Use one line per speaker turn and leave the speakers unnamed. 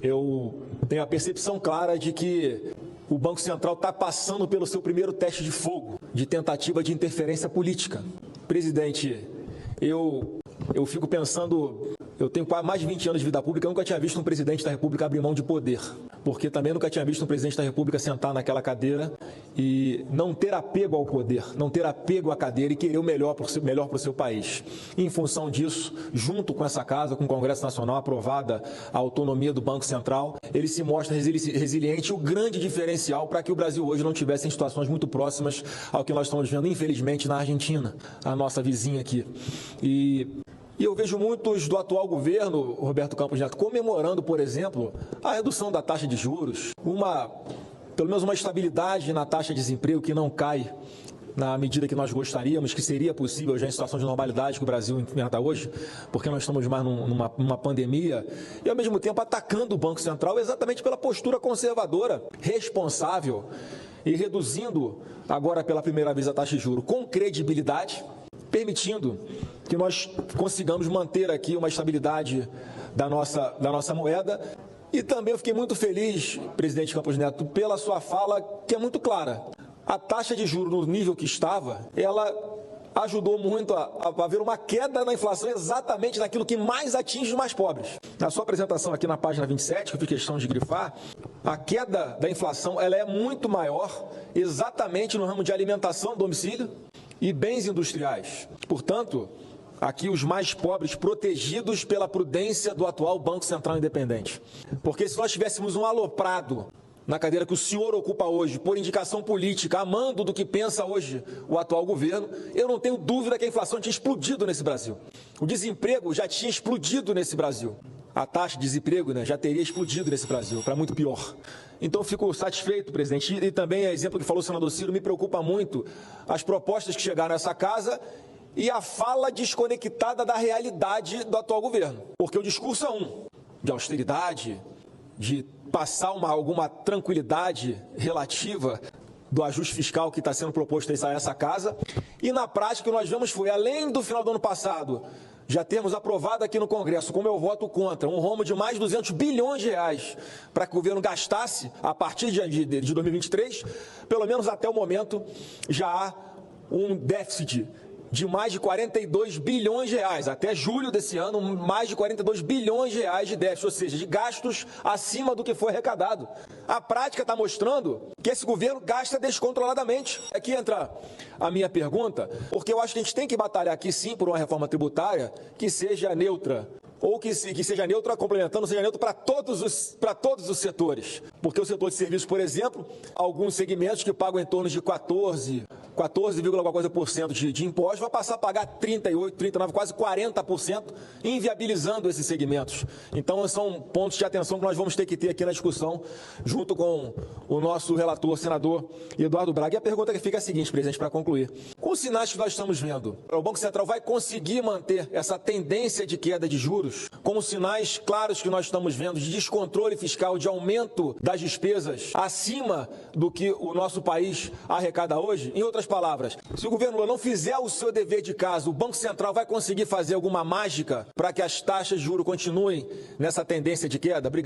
Eu tenho a percepção clara de que o Banco Central está passando pelo seu primeiro teste de fogo, de tentativa de interferência política. Presidente, eu fico pensando, eu tenho mais de 20 anos de vida pública, eu nunca tinha visto um presidente da República abrir mão de poder, porque também nunca tinha visto um presidente da República sentar naquela cadeira e não ter apego ao poder, não ter apego à cadeira e querer o melhor para o seu país. E, em função disso, junto com essa casa, com o Congresso Nacional, aprovada a autonomia do Banco Central, ele se mostra resiliente, o grande diferencial para que o Brasil hoje não tivesse em situações muito próximas ao que nós estamos vendo, infelizmente, na Argentina, a nossa vizinha aqui. E eu vejo muitos do atual governo, Roberto Campos Neto, comemorando, por exemplo, a redução da taxa de juros, pelo menos uma estabilidade na taxa de desemprego que não cai na medida que nós gostaríamos, que seria possível já em situação de normalidade que o Brasil enfrenta hoje, porque nós estamos mais numa pandemia, e ao mesmo tempo atacando o Banco Central exatamente pela postura conservadora, responsável, e reduzindo agora pela primeira vez a taxa de juros com credibilidade, permitindo que nós consigamos manter aqui uma estabilidade da nossa moeda. E também eu fiquei muito feliz, presidente Campos Neto, pela sua fala, que é muito clara. A taxa de juros no nível que estava, ela ajudou muito a haver uma queda na inflação exatamente naquilo que mais atinge os mais pobres. Na sua apresentação aqui na página 27, que eu fiz questão de grifar, a queda da inflação ela é muito maior exatamente no ramo de alimentação, domicílio e bens industriais. Portanto, aqui os mais pobres protegidos pela prudência do atual Banco Central Independente. Porque se nós tivéssemos um aloprado na cadeira que o senhor ocupa hoje, por indicação política, amando do que pensa hoje o atual governo, eu não tenho dúvida que a inflação tinha explodido nesse Brasil. O desemprego já tinha explodido nesse Brasil. A taxa de desemprego, já teria explodido nesse Brasil, para muito pior. Então, fico satisfeito, presidente. E também, a exemplo que falou o senador Ciro, me preocupa muito as propostas que chegaram a essa casa e a fala desconectada da realidade do atual governo. Porque o discurso é de austeridade, de passar alguma tranquilidade relativa do ajuste fiscal que está sendo proposto a essa casa. E na prática, o que nós vemos foi, além do final do ano passado, já termos aprovado aqui no Congresso, com meu voto contra, um rombo de mais de 200 bilhões de reais para que o governo gastasse a partir de 2023, pelo menos até o momento, já há um déficit de mais de 42 bilhões de reais. Até julho desse ano, mais de 42 bilhões de reais de déficit, ou seja, de gastos acima do que foi arrecadado. A prática está mostrando que esse governo gasta descontroladamente. Aqui entra a minha pergunta, porque eu acho que a gente tem que batalhar aqui sim por uma reforma tributária que seja neutra, ou que seja neutra complementando, seja neutra para todos os setores. Porque o setor de serviços, por exemplo, alguns segmentos que pagam em torno de 14, alguma coisa por cento de impostos, vai passar a pagar 38, 39, quase 40%, inviabilizando esses segmentos. Então, são pontos de atenção que nós vamos ter que ter aqui na discussão, junto com o nosso relator, senador Eduardo Braga. E a pergunta que fica é a seguinte, presidente, para concluir. Com os sinais que nós estamos vendo, o Banco Central vai conseguir manter essa tendência de queda de juros, com os sinais claros que nós estamos vendo de descontrole fiscal, de aumento das despesas acima do que o nosso país arrecada hoje? Em outras palavras, se o governo Lula não fizer o seu dever de casa, o Banco Central vai conseguir fazer alguma mágica para que as taxas de juros continuem nessa tendência de queda? Obrigado.